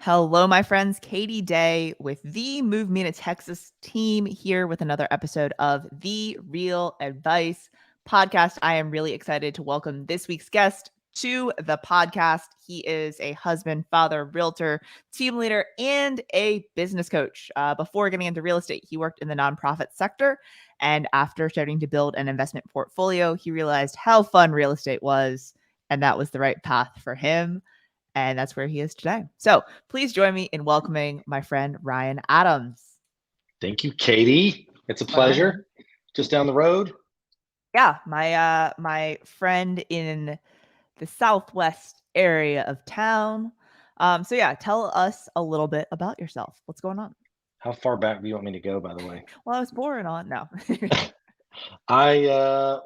Hello, my friends. Katie Day with the Move Me to Texas team here with another episode of The Real Advice podcast. I am really excited to welcome this week's guest to the podcast. He is a husband, father, realtor, team leader, and a business coach. Before getting into real estate, he worked in the nonprofit sector. And after starting to build an investment portfolio, he realized how fun real estate was, and that was the right path for him. And that's where he is today. So please join me in welcoming my friend Ryan Adams. Thank you, Katie. It's a My pleasure. pleasure. Just down the road. Yeah, my friend in the southwest area of town. So yeah, tell us a little bit about yourself. What's going on? How far back do you want me to go, by the way? Well, I was born on no. I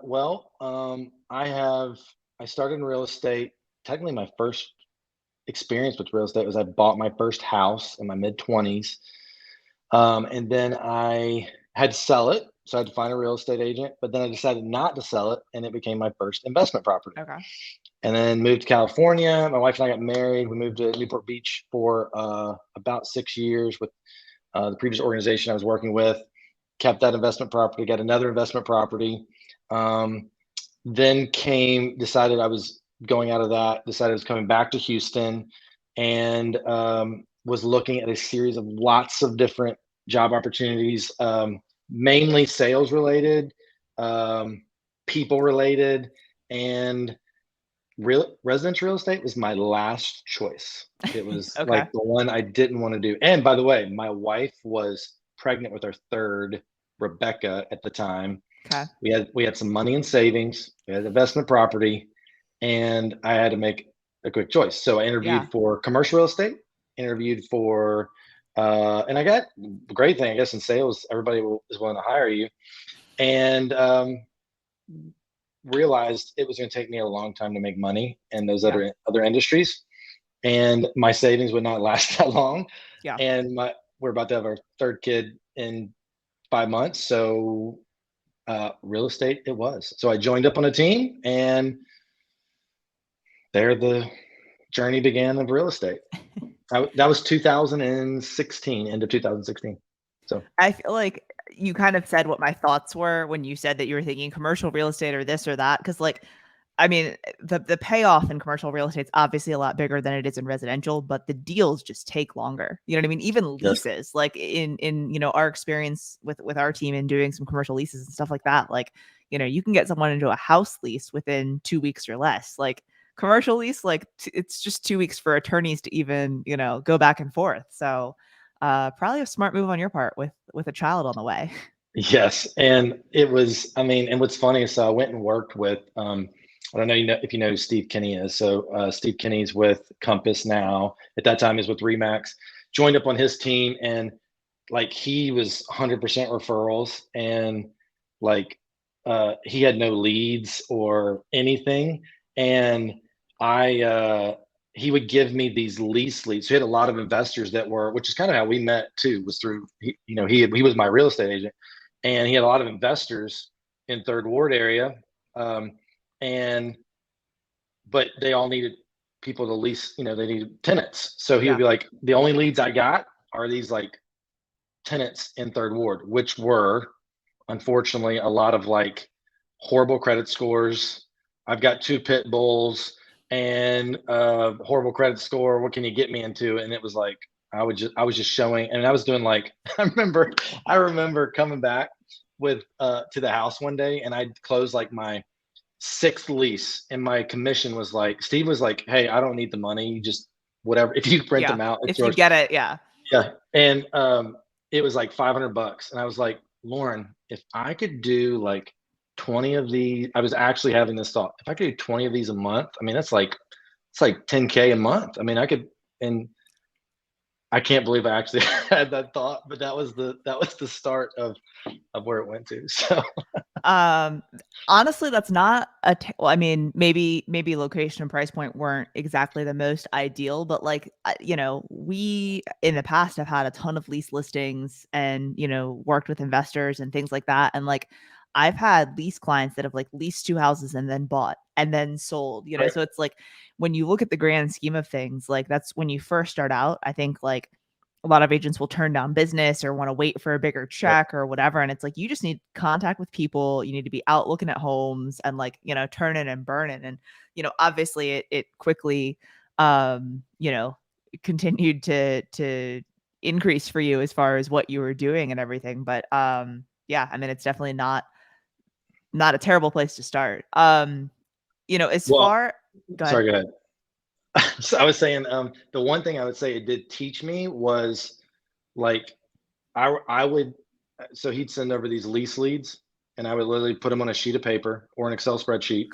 started in real estate. Technically, my first experience with real estate was I bought my first house in my mid-20s. And then I had to sell it. So I had to find a real estate agent, but then I decided not to sell it, and it became my first investment property. Okay. And then moved to California. My wife and I got married. We moved to Newport Beach for about 6 years with the previous organization I was working with. Kept that investment property, got another investment property. Then decided I was going out of that, decided I was coming back to Houston, and was looking at a series of lots of different job opportunities, mainly sales related, people related, and residential real estate was my last choice. It was Okay. like the one I didn't want to do. And by the way, my wife was pregnant with our third, Rebecca, at the time. Okay. We had some money in savings, we had investment property, and I had to make a quick choice. So I interviewed for commercial real estate, interviewed for and I got the great thing, I guess, in sales, everybody is willing to hire you. And realized it was going to take me a long time to make money in those other industries, and my savings would not last that long. Yeah. And we're about to have our third kid in 5 months, so real estate it was. So I joined up on a team, and there the journey began of real estate. That was 2016, end of 2016. So I feel like you kind of said what my thoughts were when you said that you were thinking commercial real estate or this or that. Cause like, I mean, the payoff in commercial real estate is obviously a lot bigger than it is in residential, but the deals just take longer. You know what I mean? Even yes. leases, like in our experience with our team and doing some commercial leases and stuff like that, like, you can get someone into a house lease within 2 weeks or less. Like commercial lease, like it's just 2 weeks for attorneys to even, go back and forth. So probably a smart move on your part with a child on the way. Yes, and it was. I mean, and what's funny is, so I went and worked with. I don't know, if you know who Steve Kinney is. So Steve Kinney's with Compass now. At that time, he's with Remax. Joined up on his team, and like he was 100% referrals, and like he had no leads or anything. And he would give me these lease leads. So he had a lot of investors that were, which is kind of how we met too, was through he was my real estate agent, and he had a lot of investors in Third Ward area, and but they all needed people to lease. They needed tenants. So he would be like, the only leads I got are these like tenants in Third Ward, which were unfortunately a lot of like horrible credit scores. I've got 2 pit bulls and horrible credit score. What can you get me into? And it was like I was just showing, and I was doing like I remember coming back with to the house one day, and I'd closed like my 6th lease, and my commission was like, Steve was like, "Hey, I don't need the money. You just whatever. If you rent them out, it's if yours." You get it, yeah. Yeah, and it was like $500, and I was like, Lauren, if I could do like 20 of these, I was actually having this thought. If I could do 20 of these a month, I mean, it's like 10K a month. I mean, I could, and I can't believe I actually had that thought, but that was the start of where it went to. So honestly, that's not well, I mean, maybe location and price point weren't exactly the most ideal, but like, we in the past have had a ton of lease listings and, worked with investors and things like that. And like, I've had lease clients that have like leased 2 houses and then bought and then sold, you know? Right. So it's like when you look at the grand scheme of things, like that's when you first start out, I think like a lot of agents will turn down business or want to wait for a bigger Yep. check or whatever. And it's like you just need contact with people. You need to be out looking at homes and like, you know, turning and burning. And, you know, obviously it quickly you know, continued to increase for you as far as what you were doing and everything. But yeah, I mean it's definitely not a terrible place to start. You know, as Well, far go ahead. sorry, go ahead. So I was saying, the one thing I would say it did teach me was like I would so he'd send over these lease leads and I would literally put them on a sheet of paper or an Excel spreadsheet,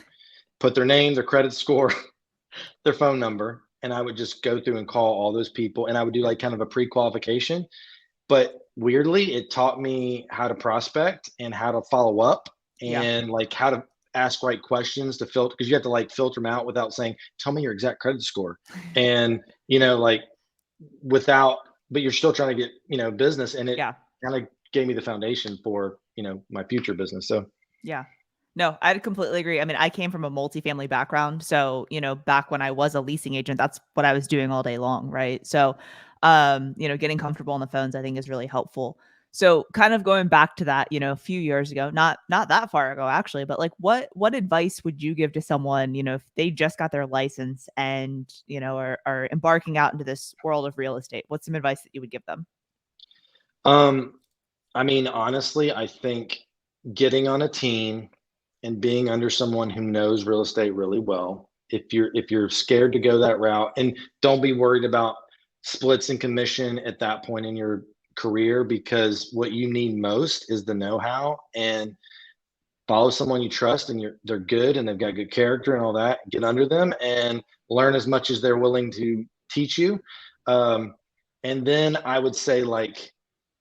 put their name, their credit score, their phone number, and I would just go through and call all those people and I would do Yeah. like kind of a pre-qualification. But weirdly, it taught me how to prospect and how to follow up Yeah. and like how to ask right questions to filter because you have to like filter them out without saying, tell me your exact credit score. And, like without, but you're still trying to get, business. And it Yeah. kind of gave me the foundation for, my future business. So, Yeah. No, I completely agree. I mean, I came from a multifamily background. So, you know, back when I was a leasing agent, that's what I was doing all day long. Right. So, you know, getting comfortable on the phones, I think is really helpful. So kind of going back to that, you know, a few years ago, not that far ago actually, but like what advice would you give to someone, you know, if they just got their license and, you know, are embarking out into this world of real estate? What's some advice that you would give them? um, I mean, honestly, I think getting on a team and being under someone who knows real estate really well. If you're scared to go that route, and don't be worried about splits and commission at that point in your career, because what you need most is the know-how, and follow someone you trust and they're good and they've got good character and all that. Get under them and learn as much as they're willing to teach you. Um, and then I would say like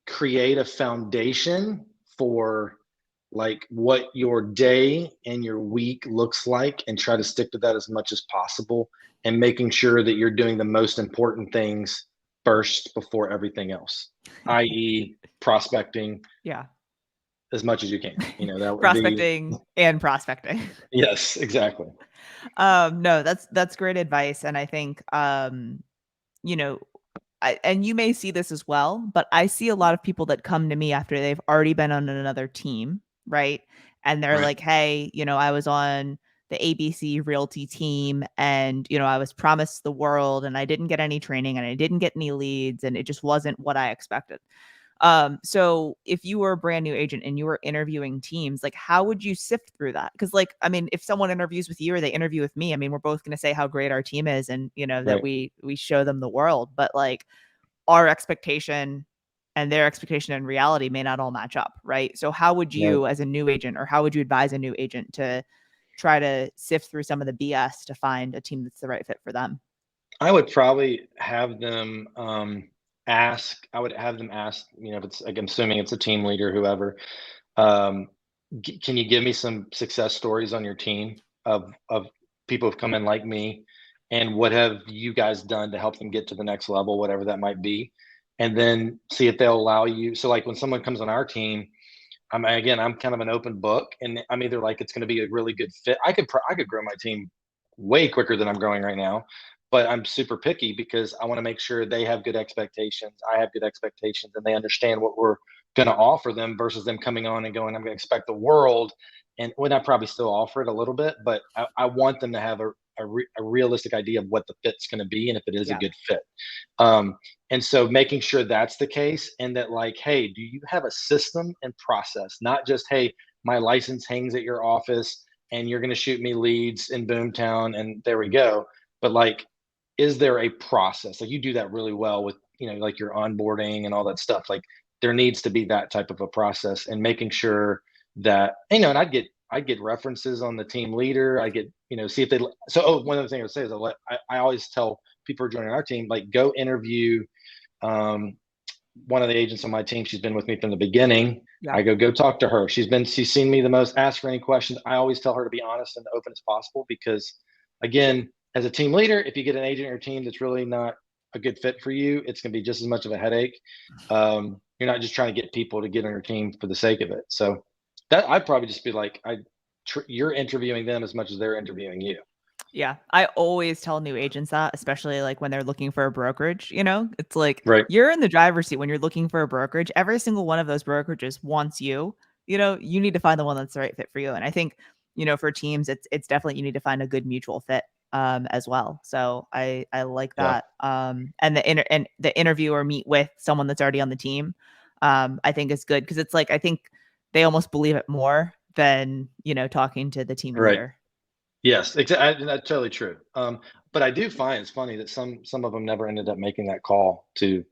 create a foundation for like what your day and your week looks like and try to stick to that as much as possible and making sure that you're doing the most important things first before everything else, i.e. prospecting Yeah. as much as you can. That would be. Prospecting and prospecting. Yes, exactly. No, that's great advice. And I think you know, and you may see this as well, but I see a lot of people that come to me after they've already been on another team, right? And they're Right. like, "Hey, you know, I was on the ABC Realty team and, you know, I was promised the world and I didn't get any training and I didn't get any leads and it just wasn't what I expected." So if you were a brand new agent and you were interviewing teams, like how would you sift through that? Because like, I mean, if someone interviews with you or they interview with me, I mean, we're both going to say how great our team is and you know that Right. we show them the world, but like our expectation and their expectation and reality may not all match up, right? So how would Right. you as a new agent or how would you advise a new agent to try to sift through some of the BS to find a team that's the right fit for them? I would probably have them I would have them ask, if it's like, I'm assuming it's a team leader, whoever, um, can you give me some success stories on your team of people who've come in like me, and what have you guys done to help them get to the next level, whatever that might be, and then see if they'll allow you. So like when someone comes on our team, I'm kind of an open book, and I'm either like it's going to be a really good fit. I could grow my team way quicker than I'm growing right now, but I'm super picky because I want to make sure they have good expectations. I have good expectations, and they understand what we're going to offer them versus them coming on and going, I'm going to expect the world. And when I probably still offer it a little bit, but I want them to have a realistic idea of what the fit's going to be and if it is a Yeah. good fit. And so making sure that's the case, and that like, hey, do you have a system and process? Not just, hey, my license hangs at your office and you're going to shoot me leads in Boomtown and there we go. But like, is there a process? Like you do that really well with, like your onboarding and all that stuff. Like there needs to be that type of a process, and making sure that, and I'd get references on the team leader. I get, see if they, so, one other thing I would say is I always tell people who are joining our team, like go interview um, one of the agents on my team. She's been with me from the beginning. Yeah. I go talk to her. She's seen me the most, ask for any questions. I always tell her to be honest and open as possible, because again, as a team leader, if you get an agent on your team that's really not a good fit for you, it's going to be just as much of a headache. You're not just trying to get people to get on your team for the sake of it. So That I'd probably just be like, you're interviewing them as much as they're interviewing you. Yeah, I always tell new agents that, especially like when they're looking for a brokerage, you know? It's like Right. you're in the driver's seat when you're looking for a brokerage. Every single one of those brokerages wants you. You know, you need to find the one that's the right fit for you. And I think, you know, for teams, it's definitely you need to find a good mutual fit as well. So I like Yeah. that. And the interview or meet with someone that's already on the team, I think is good because it's like I think they almost believe it more than, you know, talking to the team Right. leader. Yes, exactly. That's totally true. But I do find it's funny that some of them never ended up making that call to,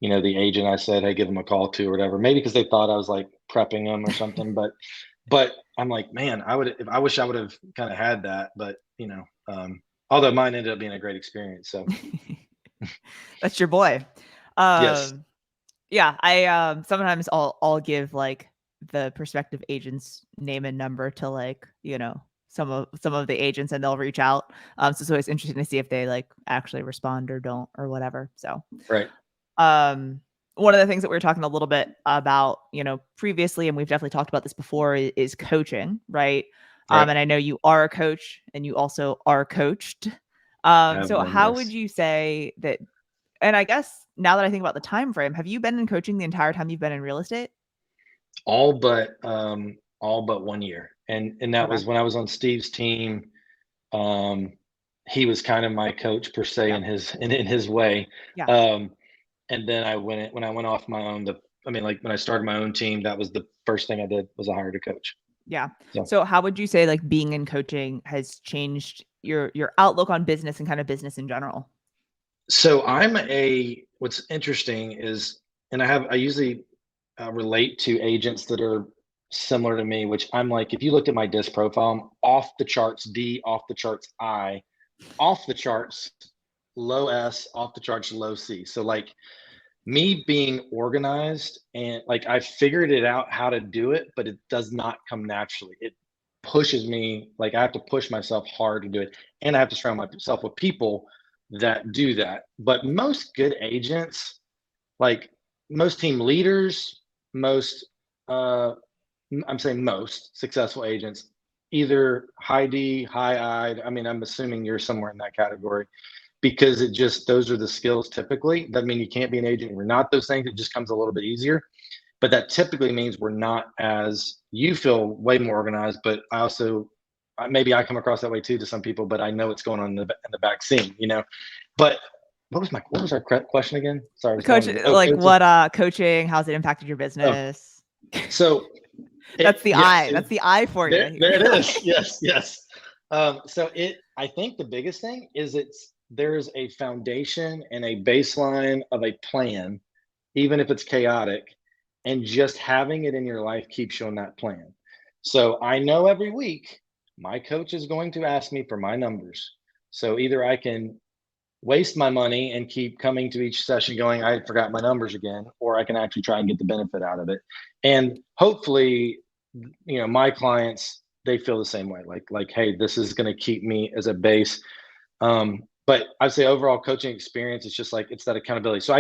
the agent I said, hey, give them a call to or whatever. Maybe because they thought I was like prepping them or something. But I'm like, man, I wish I would have kind of had that. But although mine ended up being a great experience. So That's your boy. yes, Yeah, I sometimes I'll give like the prospective agent's name and number to like, you know, some of the agents and they'll reach out. So it's always interesting to see if they like actually respond or don't or whatever. So right, um one of the things that we were talking a little bit about, you know, previously, and we've definitely talked about this before, is coaching, right? right. And I know you are a coach and you also are coached. I have So been, how would yes. you say that, and I guess now that I think about the time frame, have you been in coaching the entire time you've been in real estate? All but 1 year, and that Okay. was when I was on Steve's team. Um, he was kind of my coach per se Yeah. in his way. Yeah. Um, and then when I went off my own, like when I started my own team, that was the first thing I did was I hired a coach. Yeah. So So how would you say like being in coaching has changed your outlook on business and kind of business in general? so what's interesting is, and I usually relate to agents that are similar to me, which I'm like, if you looked at my disc profile, I'm off the charts D, off the charts I, off the charts low S, off the charts low C. So like me being organized and like I figured it out how to do it, but it does not come naturally. It pushes me, like I have to push myself hard to do it. And I have to surround myself with people that do that. But most good agents, like most team leaders, most uh I'm saying most successful agents, either high D, high I. I mean, I'm assuming you're somewhere in that category because those are the skills typically. Doesn't mean you can't be an agent. We're not those things. It just comes a little bit easier. But that typically means we're not, as you feel, way more organized. But I also, maybe I come across that way too to some people, but I know what's going on in the back scene. But what was our question again? Sorry, I was Coach, going to, like coaching. what coaching, how's it impacted your Oh, business? so That's the yes, I. That's the I for there, you. there it is. Yes, yes. I think the biggest thing is there's a foundation and a baseline of a plan, even if it's chaotic, and just having it in your life keeps you on that plan. So I know every week my coach is going to ask me for my numbers. So either I can waste my money and keep coming to each session going, I forgot my numbers again, or I can actually try and get the benefit out of it. And hopefully, my clients, they feel the same way. Like, hey, this is going to keep me as a base. But I'd say overall coaching experience, it's just like it's that accountability. So I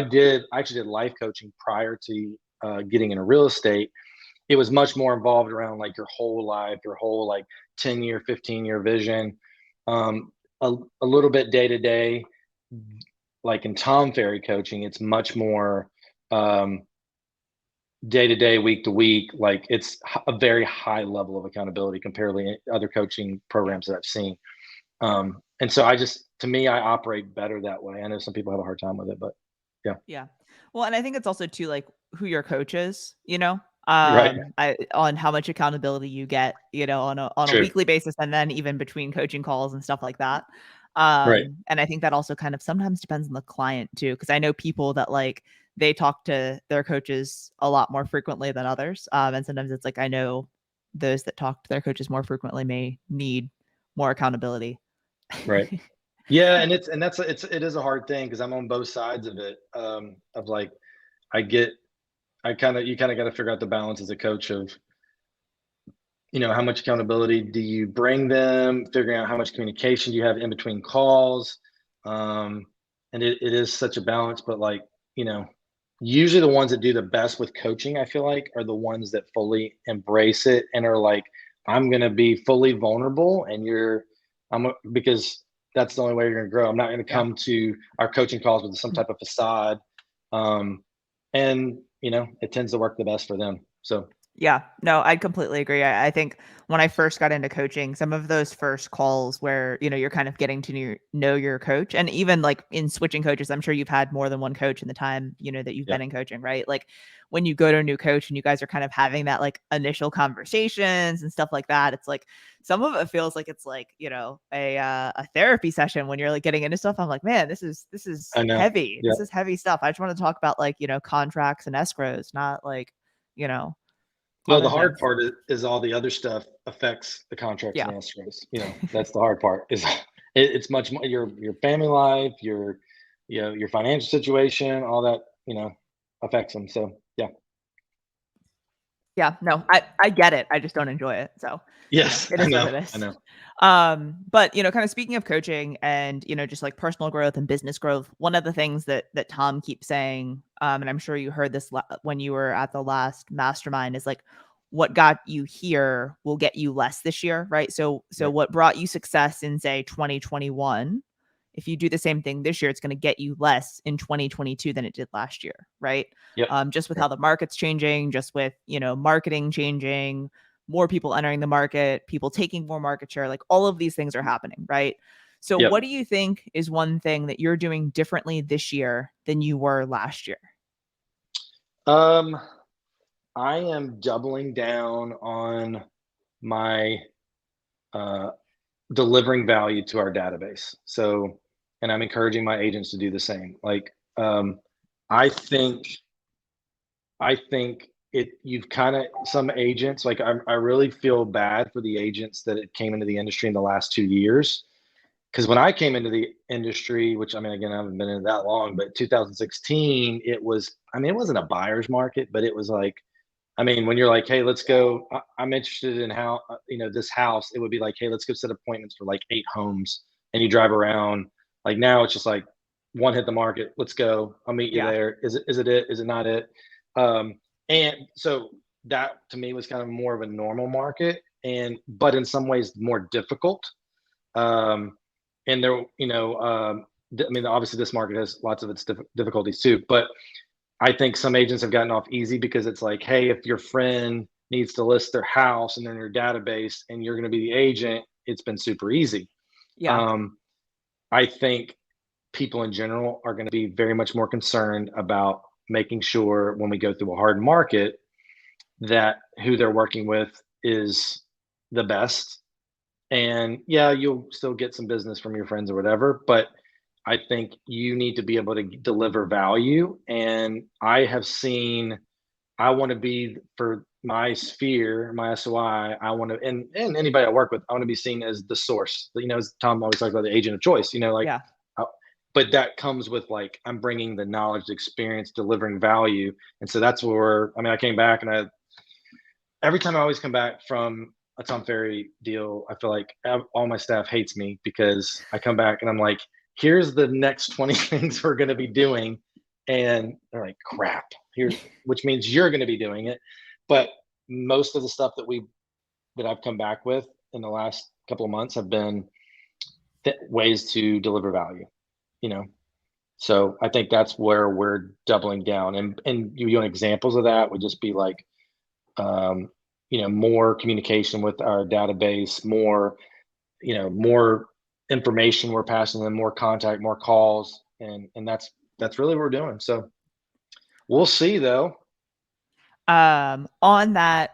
actually did life coaching prior to getting into real estate. It was much more involved around like your whole life, your whole like 10-year, 15-year vision, a little bit day to day. Like in Tom Ferry coaching, it's much more um, day to day, week to week. Like it's a very high level of accountability compared to other coaching Yeah. programs that I've seen. And so to me, I operate better that way. I know some people have a hard time with it, but yeah, Yeah. Well, and I think it's also too like who your coach is, you know, right, on how much accountability you get, you know, on a true, weekly basis and then even between coaching calls and stuff like that. right, And I think that also kind of sometimes depends on the client too, because I know people that like they talk to their coaches a lot more frequently than others. And sometimes it's like I know those that talk to their coaches more frequently may need more accountability. right. Yeah, it is a hard thing because I'm on both sides of it. Of like, I get, you kind of got to figure out the balance as a coach of how much accountability do you bring them, figuring out how much communication do you have in between calls. And it is such a balance, but like, you know, usually the ones that do the best with coaching, I feel like, are the ones that fully embrace it and are like, I'm going to be fully vulnerable and because that's the only way you're going to grow. I'm not going to Yeah. come to our coaching calls with some type of facade. Um, and, it tends to work the best for them. So, Yeah, no, I completely agree. I think when I first got into coaching, some of those first calls where, you're kind of getting to know your coach, and even like in switching coaches, I'm sure you've had more than one coach in the time, that you've yeah. been in coaching, right? Like when you go to a new coach and you guys are kind of having that like initial conversations and stuff like that, it's like some of it feels like it's like, a therapy session when you're like getting into stuff. I'm like, man, this is I know. heavy. Yeah. This is heavy stuff. I just want to talk about like, contracts and escrows, not like, you know, No, the other hard things. part is all the other stuff affects the contracts Yeah. and escrows. That's the hard part. It's much more your family life, your financial situation, all that affects them. So yeah, Yeah, no, I get it. I just don't enjoy it. So, yes, it I is what know, it I is. know. But, kind of speaking of coaching and, just like personal growth and business growth, one of the things that Tom keeps saying, and I'm sure you heard this when you were at the last mastermind, is like what got you here will get you less this year, right? So Right. what brought you success in say 2021, if you do the same thing this year, it's going to get you less in 2022 than it did last year, right? Yep. Just with Right. how the market's changing, just with, marketing changing, more people entering the market, people taking more market share, like all of these things are happening, right? So Yep. what do you think is one thing that you're doing differently this year than you were last year? Um, I am doubling down on my uh, delivering value to our database. So, and I'm encouraging my agents to do the same. Like, I think you've kind of some agents like I really feel bad for the agents that it came into the industry in the last 2 years because when I came into the industry, which I mean again I haven't been in it that long, but 2016 it was it wasn't a buyer's market, but it was like when you're like, hey, let's go, I'm interested in how this house, it would be like, hey, let's go set appointments for like 8 homes, and you drive around. Like now, it's just like one hit the market. Let's go. I'll meet you Yeah. there. Is it? Is it not it? Um, and so that to me was kind of more of a normal market, but in some ways more difficult. Um, and there, obviously this market has lots of its difficulties too, but I think some agents have gotten off easy because it's like, hey, if your friend needs to list their house and they're in your database and you're going to be the agent, it's been super easy. Yeah. Um, I think people in general are going to be very much more concerned about making sure when we go through a hard market that who they're working with is the best. And yeah, you'll still get some business from your friends or whatever, but I think you need to be able to deliver value. And I have seen, I want to be for my sphere, my SOI, I want to, and anybody I work with, I want to be seen as the source. As Tom always talks about the agent of choice, like, Yeah. uh, but that comes with like, I'm bringing the knowledge, the experience, delivering value. And so that's where, I came back and every time I always come back from a Tom Ferry deal, I feel like all my staff hates me because I come back and I'm like, here's the next 20 things we're going to be doing. And they're like, crap, which means you're going to be doing it. But most of the stuff that I've come back with in the last couple of months have been ways to deliver value, you know? So I think that's where we're doubling down, and you want examples of that would just be like, um, more communication with our database, more information we're passing them, more contact, more calls, and that's really what we're doing. So we'll see though. On that,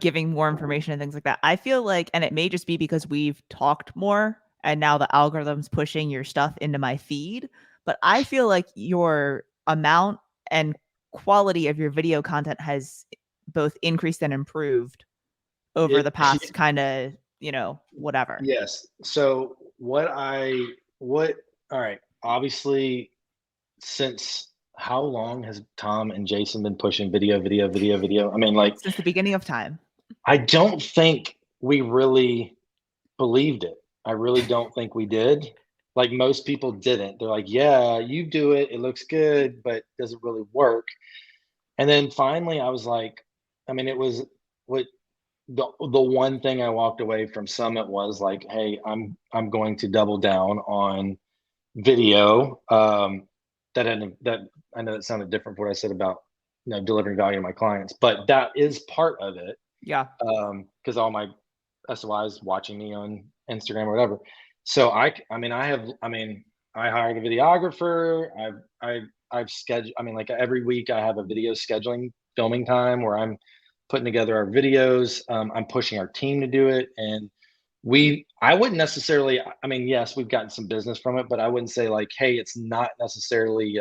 giving more information and things like that, I feel like, and it may just be because we've talked more and now the algorithm's pushing your stuff into my feed, but I feel like your amount and quality of your video content has both increased and improved over the It past kind of, whatever. yes. So what all right, obviously since how long has Tom and Jason been pushing video, video, video, video? Like Since the beginning of time. I don't think we really believed it. I really don't think we did. like most people didn't. They're like, yeah, you do it, it looks good, but does it really work? And then finally I was like, I mean, it was what the one thing I walked away from Summit was like, hey, I'm going to double down on video. That I know that sounded different from what I said about delivering value to my clients, but that is part of it. Yeah. Because all my SOIs watching me on Instagram or whatever. So I hired a videographer. I've scheduled. I mean, like every week I have a video scheduling filming time where I'm putting together our videos. I'm pushing our team to do it, and I wouldn't necessarily. I mean, yes, we've gotten some business from it, but I wouldn't say like, hey, it's not necessarily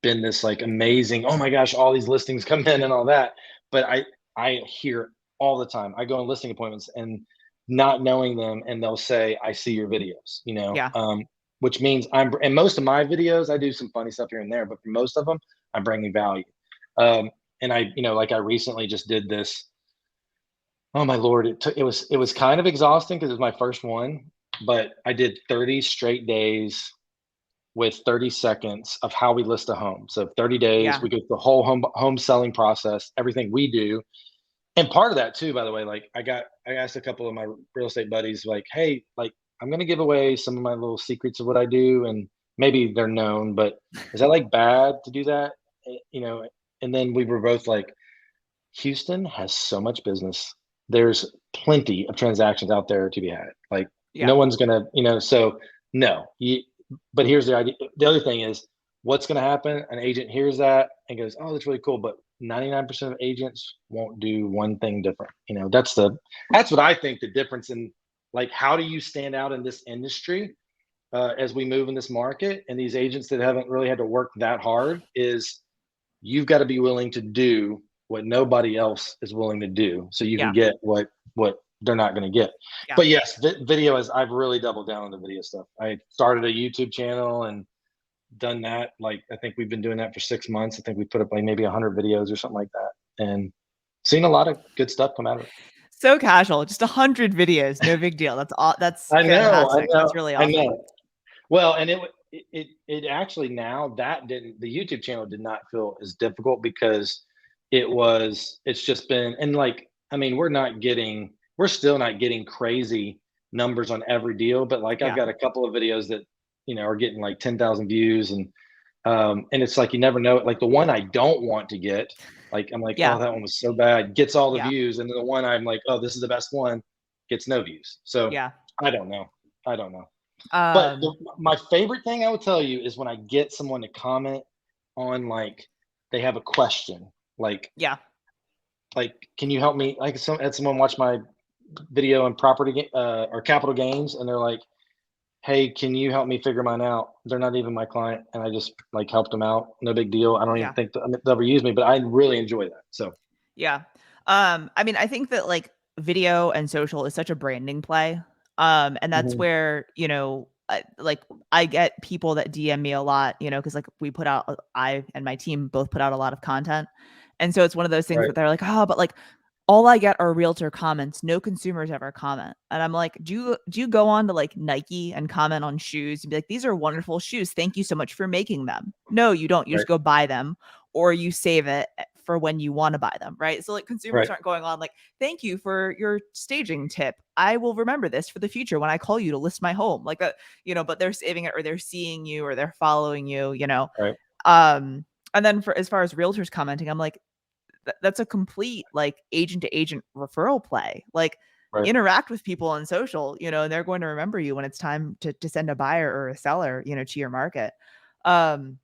been this like amazing. Oh my gosh, all these listings come in and all that. But I hear all the time. I go on listing appointments and not knowing them, and they'll say, "I see your videos," Yeah. which means and most of my videos, I do some funny stuff here and there, but for most of them, I'm bringing value. And like I recently just did this. Oh my Lord, it was kind of exhausting because it was my first one, but I did 30 straight days with 30 seconds of how we list a home. So 30 days, Yeah. we go through the whole home selling process, everything we do. And part of that too, by the way, like I asked a couple of my real estate buddies, like, hey, like I'm gonna give away some of my little secrets of what I do, and maybe they're known, but is that like bad to do that? And then we were both like, Houston has so much business. There's plenty of transactions out there to be had. Like Yeah. no one's gonna, so no. But here's the idea. The other thing is, what's gonna happen? An agent hears that and goes, "Oh, that's really cool," but 99% of agents won't do one thing different. That's what I think the difference in like how do you stand out in this industry as we move in this market, and these agents that haven't really had to work that hard is you've got to be willing to do what nobody else is willing to do so you can Yeah. get what they're not going to get. Yeah. But yes, video is I've really doubled down on the video stuff. I started a YouTube channel and done that. Like I think we've been doing that for 6 months. I think we put up like maybe 100 videos or something like that, and seen a lot of good stuff come out of it. So casual, just 100 videos, no big deal. That's all. That's I know, fantastic. That's really I awesome. know. Well, and it actually now that didn't the YouTube channel did not feel as difficult because it's just been, and like I mean we're still not getting crazy numbers on every deal, but like I've Yeah. got a couple of videos that are getting like 10,000 views, and it's like you never know. Like the one I don't want to get, like I'm like, Yeah. oh, that one was so bad, gets all the Yeah. views, and then the one I'm like, oh, this is the best one, gets no views. So Yeah. I don't know. I don't know. But Um, my favorite thing I will tell you is when I get someone to comment on like they have a question, yeah. like can you help me? Like had someone watch my video on property or capital gains, and they're like, hey, can you help me figure mine out? They're not even my client, and I just like helped them out. No big deal. I don't even Yeah. think they'll ever use me, but I really enjoy that. So Yeah. I mean, I think that like video and social is such a branding play. And that's mhm, where, like I get people that DM me a lot, because like we put out, I and my team both put out a lot of content. And so it's one of those things right, where they're like, oh, but like all I get are realtor comments. No consumers ever comment. And I'm like, do you go on to like Nike and comment on shoes and be like, these are wonderful shoes. Thank you so much for making them. No, you don't. You right, just go buy them or you save it for when you want to buy them, right? So like consumers right, aren't going on like, thank you for your staging tip. I will remember this for the future when I call you to list my home. Like that, but they're saving it or they're seeing you or they're following you. right, Um, and then for as far as realtors commenting, I'm like, that's a complete like agent to agent referral play. Like right. interact with people on social, and they're going to remember you when it's time to send a buyer or a seller, to your market. Um,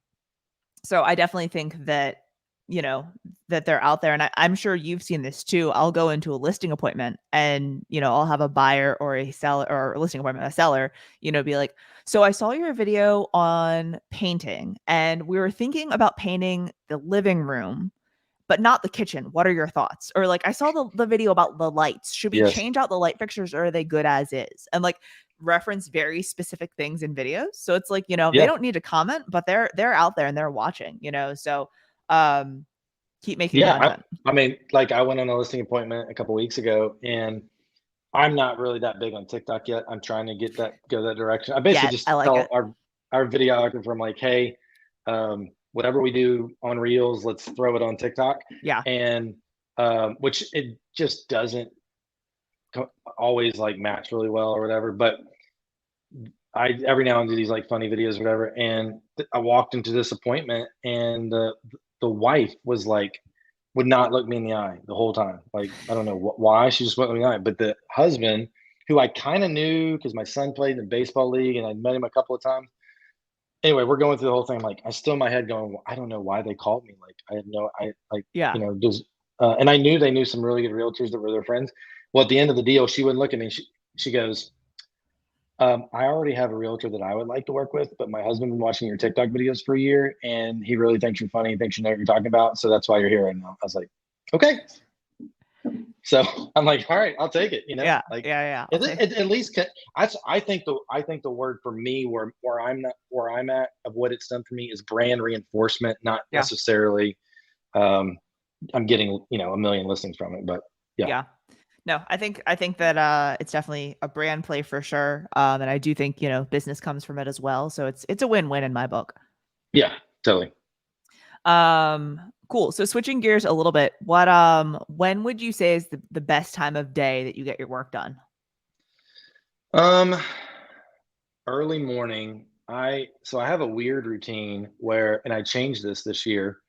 so I definitely think that, you know, that they're out there. And I'm sure you've seen this too. I'll go into a listing appointment and, I'll have a buyer or a seller or a listing appointment, a seller, be like, so I saw your video on painting and we were thinking about painting the living room but not the kitchen. What are your thoughts? Or like, I saw the video about the lights. Should we Yes, change out the light fixtures or are they good as is? And like reference very specific things in videos. So it's like, they yeah, don't need to comment, but they're out there and they're watching. So um keep making yeah. content. I mean, like I went on a listing appointment a couple weeks ago, and I'm not really that big on TikTok yet. I'm trying to go that direction. I basically Yeah, I just like tell it. our videographer, I'm like, hey, whatever we do on Reels, let's throw it on TikTok. Yeah. And which it just doesn't always like match really well or whatever. But I every now and then do these like funny videos or whatever. And I walked into this appointment, and the wife was like, would not look me in the eye the whole time. Like I don't know why she just wouldn't look me in the eye. But the husband, who I kind of knew because my son played in the baseball league and I met him a couple of times. Anyway, we're going through the whole thing. Like I still in my head going, well, I don't know why they called me. Like I had no, I like Yeah. does and I knew they knew some really good realtors that were their friends. Well, at the end of the deal, she wouldn't look at me. She goes, I already have a realtor that I would like to work with, but my husband's been watching your TikTok videos for a year, and he really thinks you're funny. He thinks you know what you're talking about, so that's why you're here right now. I was like, okay. So I'm like, all right, I'll take it. Yeah. Like Yeah. Yeah. I'll take. at least I think the word for me where I'm at of what it's done for me is brand reinforcement, not Yeah. necessarily um, I'm getting a million listings from it, but yeah, Yeah. No, I think that it's definitely a brand play for sure. And I do think, business comes from it as well. So it's a win-win in my book. yeah, totally. Cool. So switching gears a little bit, when would you say is the best time of day that you get your work done? Um, Early morning. I have a weird routine where, and I changed this year,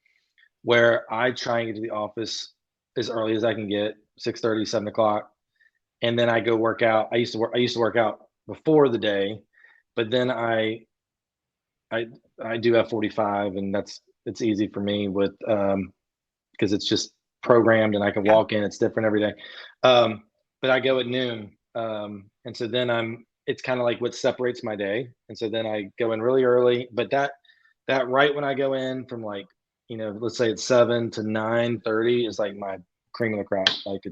where I try and get to the office as early as I can get, 6:30, 7 o'clock, and then I go work out. I used to work out before the day, but then I I do F45, and it's easy for me with because it's just programmed and I can Yeah. walk in. It's different every day. But I go at noon, and so then it's kind of like what separates my day. And so then I go in really early. But that right when I go in from like let's say it's 7 to 9:30 is like my cream of the crop. Like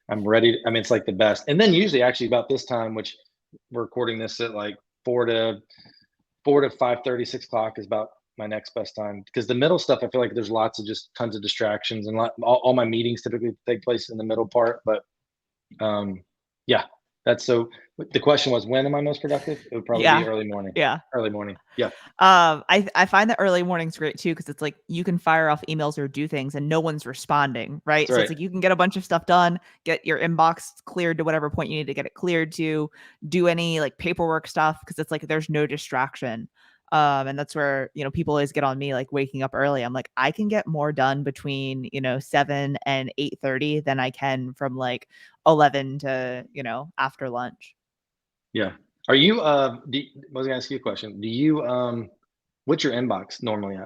I'm ready. I mean, it's like the best. And then usually actually about this time, which we're recording this at like 4 to 5:30, 6 o'clock is about my next best time because the middle stuff I feel like there's lots of just tons of distractions and all my meetings typically take place in the middle part. But yeah, that's so. The question was, when am I most productive? It would probably be Yeah. early morning. Yeah. Early morning. Yeah, I find the early mornings great too because it's like you can fire off emails or do things and no one's responding, right? that's So it's right. like you can get a bunch of stuff done, get your inbox cleared to whatever point you need to get it cleared to, do any like paperwork stuff because it's like there's no distraction. And that's where people always get on me like waking up early. I'm like I can get more done between 7 and 8:30 than I can from like 11 to after lunch. Yeah. Are you? I was gonna ask you a question. Do you? What's your inbox normally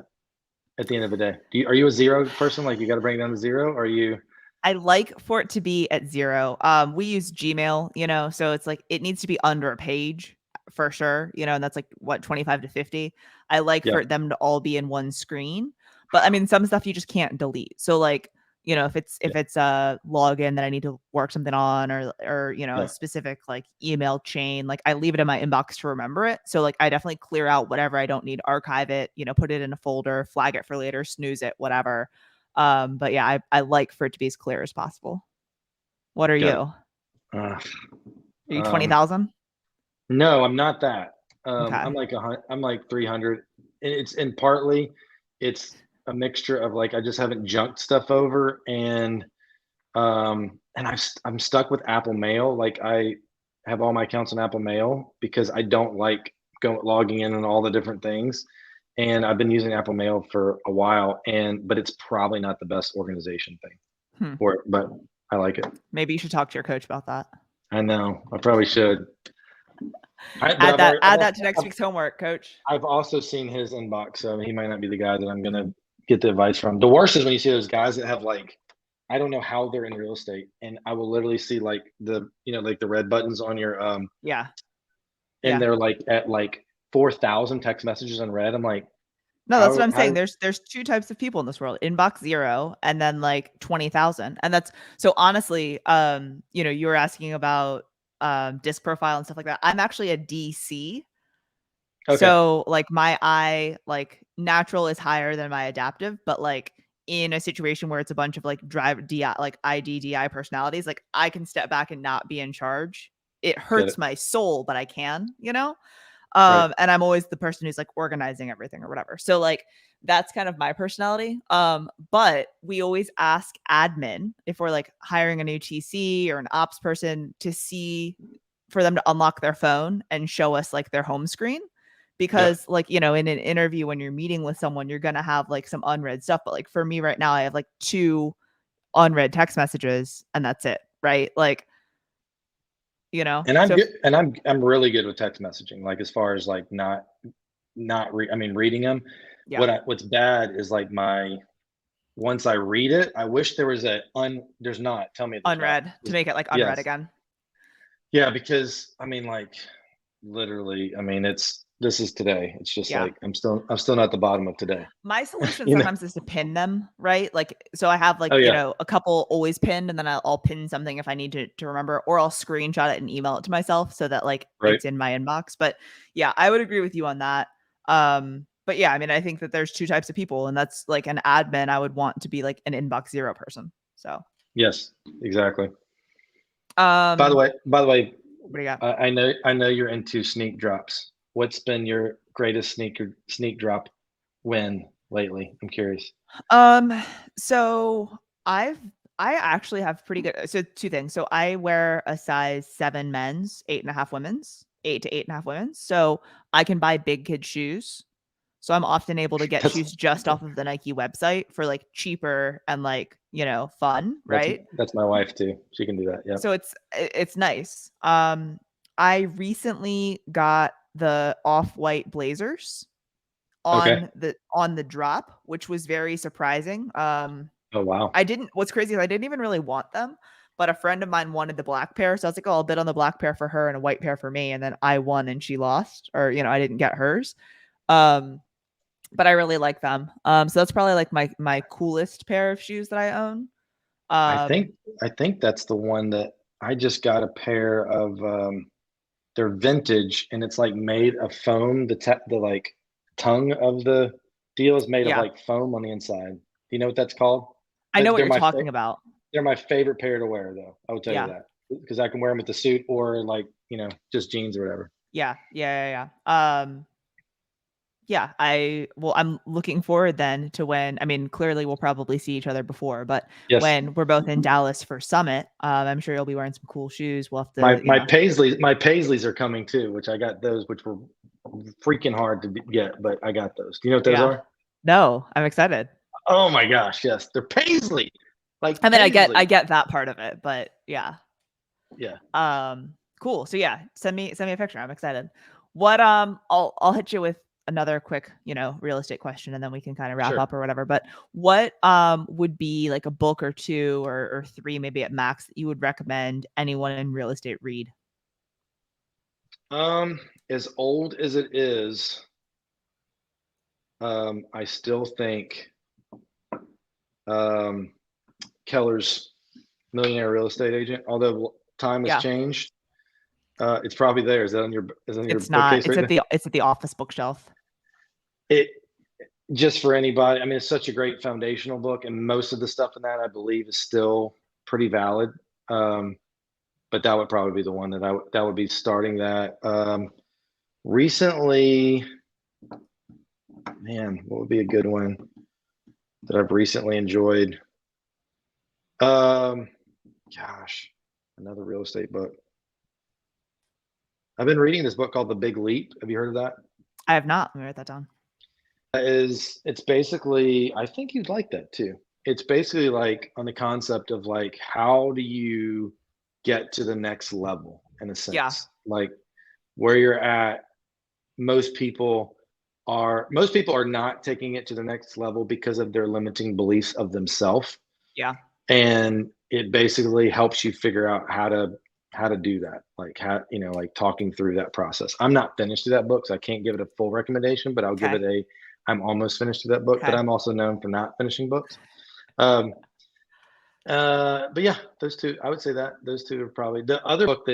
at the end of the day? Are you a zero person? Like you got to bring it down to zero? Or are you? I like for it to be at 0. We use Gmail, so it's like it needs to be under a page for sure, and that's like what 25 to 50. I like Yeah. for them to all be in one screen. But I mean some stuff you just can't delete. So like, Yeah. if it's a login that I need to work something on or a Yeah. specific like email chain, like I leave it in my inbox to remember it. So like I definitely clear out whatever I don't need, archive it, put it in a folder, flag it for later, snooze it, whatever. But yeah, I like for it to be as clear as possible. What are you? Got it. Are Uh, you um, 20,000? no, I'm not that. Okay. I'm like 300. And partly it's a mixture of like I just haven't junked stuff over and I'm stuck with Apple Mail. Like I have all my accounts on Apple Mail because I don't like logging in and all the different things. And I've been using Apple Mail for a while, but it's probably not the best organization thing Hmm. for it, but I like it. Maybe you should talk to your coach about that. I know I probably should. But Add that add that to next week's homework, coach. I've also seen his inbox, so he might not be the guy that I'm gonna get the advice from. The worst is when you see those guys that have like, I don't know how they're in real estate, and I will literally see like like the red buttons on your Yeah. and Yeah. they're like at like 4,000 text messages on red. I'm like, No, that's what I'm saying. how There's two types of people in this world. Inbox 0 and then like 20,000. And that's so honestly, you were asking about disc profile and stuff like that. I'm actually a DC. okay, So like my eye like natural is higher than my adaptive, but like in a situation where it's a bunch of like drive DI, like IDDI personalities, like I can step back and not be in charge. It Get hurts it. my soul, but I can, you know? Right. And I'm always the person who's like organizing everything or whatever. So like that's kind of my personality. But we always ask admin if we're like hiring a new TC or an ops person to see for them to unlock their phone and show us like their home screen Yep. because like in an interview when you're meeting with someone you're going to have like some unread stuff, but like for me right now I have like two unread text messages and that's it, right? Like, And I'm so good, and I'm really good with text messaging. Like as far as like I mean reading them. yeah, What's bad is like my once I read it, I wish there was there's not. Tell me if there's not. unread to make it like unread Yes. again. Yeah, because I mean like literally, I mean this is today. It's just Yeah. like I'm still not at the bottom of today. My solution You know? sometimes is to pin them, right? Like, so I have like, Oh yeah. a couple always pinned and then I'll pin something if I need to remember, or I'll screenshot it and email it to myself so that like Right. it's in my inbox. But yeah, I would agree with you on that. But yeah, I mean, I think that there's two types of people and that's like an admin. I would want to be like an inbox zero person. So, Yes, exactly. um, By the way, what do you got? I know you're into sneak drops. What's been your greatest sneak drop win lately? I'm curious. Um, so I've I actually have pretty good. So two things. So I wear a size 7 men's, 8.5 women's, 8 to 8.5 women's. So I can buy big kid shoes. So I'm often able to get That's shoes just off of the Nike website for like cheaper and like, fun, that's right? that's my wife too. She can do that. Yep. So it's nice. I recently got the off-white blazers Okay. on the drop, which was very surprising. Oh wow. I didn't what's crazy is I didn't even really want them, but a friend of mine wanted the black pair, so I was like, "Oh, I'll bid on the black pair for her and a white pair for me," and then I won and she lost, or I didn't get hers. Um, but I really like them. So that's probably like my coolest pair of shoes that I own. I Um, think I think that's the one that I just got a pair of they're vintage and it's like made of foam. The like tongue of the deal is made of yeah, like foam on the inside. Do you know what that's called? I know what They're you're talking about. they're my favorite pair to wear though. I will tell you Yeah, that because I can wear them with the suit or like, just jeans or whatever. yeah. Yeah, I'm looking forward then to when I mean, clearly we'll probably see each other before, but Yes. when we're both in Dallas for Summit, I'm sure you'll be wearing some cool shoes. We'll have My to, my Paisleys are coming too, which I got those, which were freaking hard to get, but I got those. Do you know what those yeah. are? No, I'm excited. Oh my gosh, yes, they're Paisley, like I mean, I Paisley. get that part of it, but yeah. Yeah, Cool. So yeah, send me a picture. I'm excited. What I'll hit you with another quick, real estate question and then we can kind of wrap sure. up or whatever. But what would be like a book or two or three maybe at max that you would recommend anyone in real estate read? As old as it is, I still think um, Keller's Millionaire Real Estate Agent. Although time has Yeah. changed, it's probably there. Is that on your It's not. bookcase right now? It's at the office bookshelf. It just for anybody. I mean, it's such a great foundational book, and most of the stuff in that I believe is still pretty valid. Um, but that would probably be the one that would be starting that. Recently, man, what would be a good one that I've recently enjoyed? Um, Gosh, another real estate book. I've been reading this book called The Big Leap. Have you heard of that? I have not. Let me write that down. It's basically, I think you'd like that too. It's basically like on the concept of like how do you get to the next level in a Yeah. sense? Like where you're at, most people are not taking it to the next level because of their limiting beliefs of themselves. Yeah. And it basically helps you figure out how to do that, like how like talking through that process. I'm not finished with that book, so I can't give it a full recommendation, but I'll give Okay. it a I'm almost finished with that book, but Okay. I'm also known for not finishing books. um but yeah, those two, I would say that those two are probably the other book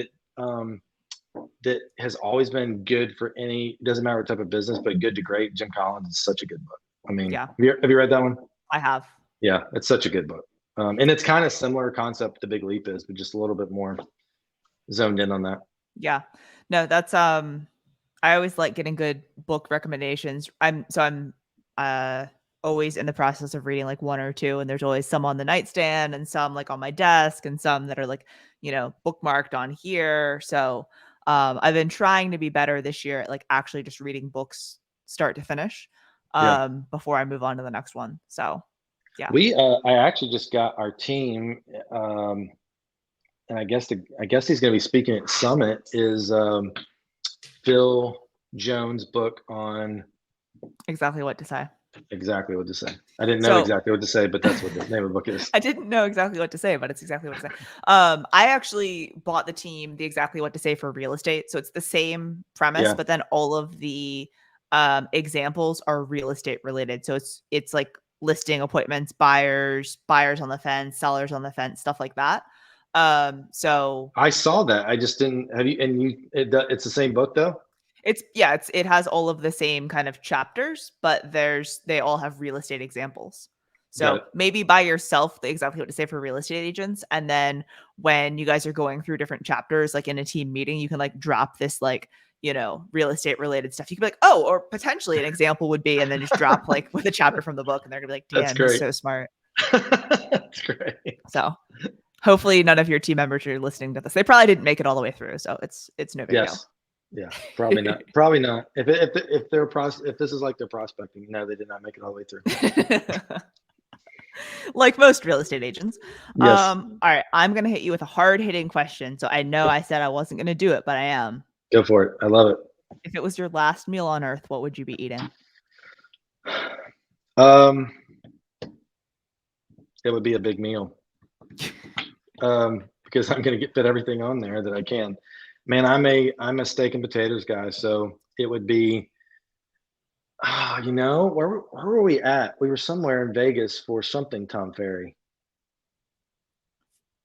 that has always been good for any, doesn't matter what type of business, but good to great. Jim Collins is such a good book. I mean, Yeah. have you read that one? I have. Yeah, it's such a good book. And it's kind of similar concept to Big Leap is, but just a little bit more zoned in on that. Yeah. No, that's I always like getting good book recommendations. I'm uh always in the process of reading like one or two, and there's always some on the nightstand and some like on my desk and some that are like, bookmarked on here. So I've been trying to be better this year at like actually just reading books start to finish Yeah. before I move on to the next one. So yeah. I actually just got our team, and I guess he's going to be speaking at Summit. Is Phil Jones' book on Exactly what to say. exactly what to say. I didn't know So exactly what to say, but that's what the name of the book is. I didn't know exactly what to say, but it's exactly what to say. I actually bought the team the exactly what to say for real estate. So it's the same premise, Yeah. but then all of the examples are real estate related. So it's like listing appointments, buyers on the fence, sellers on the fence, stuff like that. So I saw that. I just didn't have you, and it's the same book though. it has all of the same kind of chapters, but they all have real estate examples. Got So it. maybe by yourself, exactly what to say for real estate agents. And then when you guys are going through different chapters, like in a team meeting, you can like drop this like, real estate related stuff. You can be like, oh, or potentially an example would be, and then just drop like with a chapter from the book, and they're gonna be like, That's damn, he's great. so smart. That's great. So hopefully none of your team members are listening to this. They probably didn't make it all the way through. So it's no big deal. Yes. Yeah. Probably not. Probably not. If they're if this is like they're prospecting, no, they did not make it all the way through. Like most real estate agents. Yes. All right, I'm gonna hit you with a hard hitting question. So I know I said I wasn't gonna do it, but I am. Go for it. I love it. If it was your last meal on earth, what would you be eating? It would be a big meal. Because I'm gonna fit everything on there that I can. Man, I'm a steak and potatoes guy, so it would be where were we at? We were somewhere in Vegas for something Tom Ferry.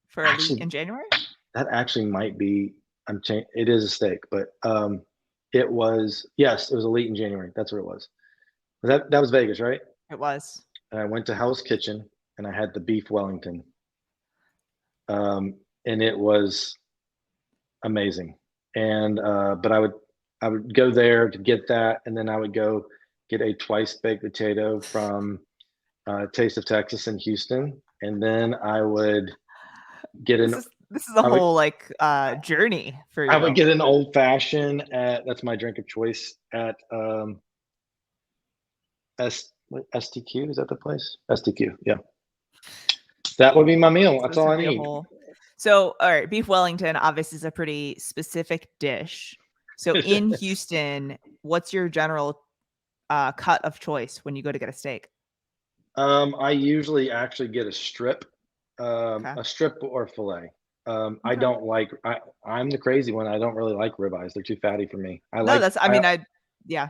For Elite Actually, in January? that actually might be it is a steak, but it was yes, it was Elite in January. That's what it was. That was Vegas, right? It was. And I went to Hell's Kitchen and I had the beef Wellington. And it was amazing. And but I would go there to get that, and then I would go get a twice baked potato from Taste of Texas in Houston, and then I would get this is a whole like journey for you. I would get an old fashioned at that's my drink of choice at STQ. Is that the place? STQ, yeah. That would be my meal. That's all I need. So, all right, beef Wellington obviously is a pretty specific dish. So in Houston, what's your general cut of choice when you go to get a steak? I usually actually get a strip Okay. a strip or fillet. I Okay. don't like. I'm the crazy one. I don't really like ribeyes. They're too fatty for me. Yeah.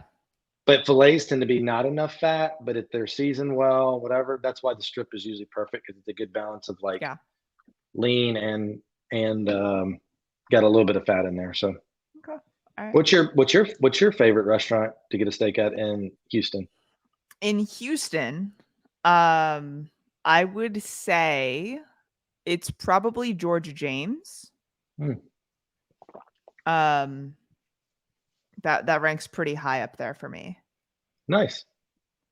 But fillets tend to be not enough fat. But if they're seasoned well, whatever, that's why the strip is usually perfect because it's a good balance of like Yeah. lean and got a little bit of fat in there. So, Okay. All right. What's your favorite restaurant to get a steak at in Houston? In Houston, I would say it's probably George James. That ranks pretty high up there for me. Nice.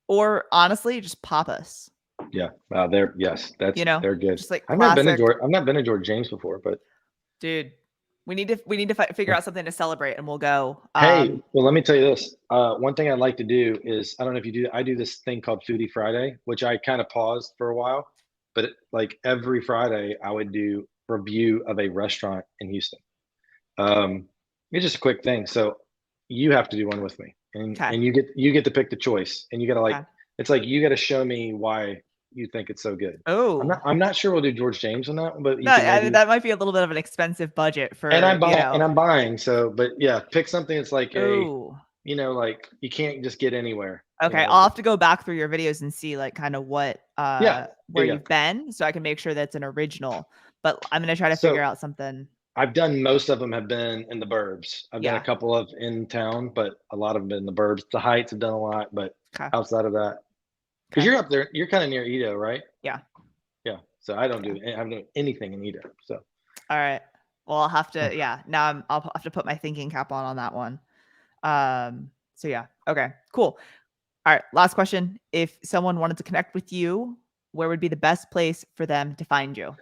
Or honestly, just Pappas. Yeah. Wow. They're they're good. Just like I've classic. not been to George James before, but dude, we need to figure out something to celebrate, and we'll go. Hey, well, let me tell you this. One thing I'd like to do is I don't know if you do. I do this thing called Foodie Friday, which I kind of paused for a while, but like every Friday I would do review of a restaurant in Houston. It's just a quick thing. So you have to do one with me, and you get to pick the choice, and you got to like it's like you got to show me why you think it's so good. Oh, I'm not sure we'll do George James on that, but that might be a little bit of an expensive budget for. And I'm buying. So, but yeah, pick something that's like like you can't just get anywhere. Okay, I'll have to go back through your videos and see like kind of what where you've been, so I can make sure that's an original. But I'm gonna try to figure out something. I've done most of them have been in the burbs. I've done a couple of in town, but a lot of them been in the burbs. The Heights have done a lot, but outside of that. Because Okay. you're up there, you're kind of near Edo, right? Yeah. Yeah. So I don't Yeah. do I don't do anything in Edo. So All right. Well, I'll have to, yeah. Now I'll have to put my thinking cap on that one. So yeah. Okay. Cool. All right. Last question. If someone wanted to connect with you, where would be the best place for them to find you?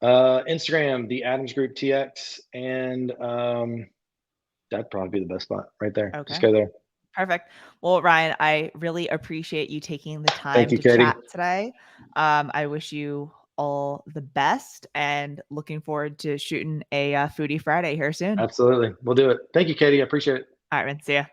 Instagram, the Adams Group TX, and that'd probably be the best spot right there. Just Okay. go there. Perfect. Well, Ryan, I really appreciate you taking the Thank time you, to Katie. chat today. I wish you all the best and looking forward to shooting a Foodie Friday here soon. Absolutely. We'll do it. Thank you, Katie. I appreciate it. All right, man. See ya.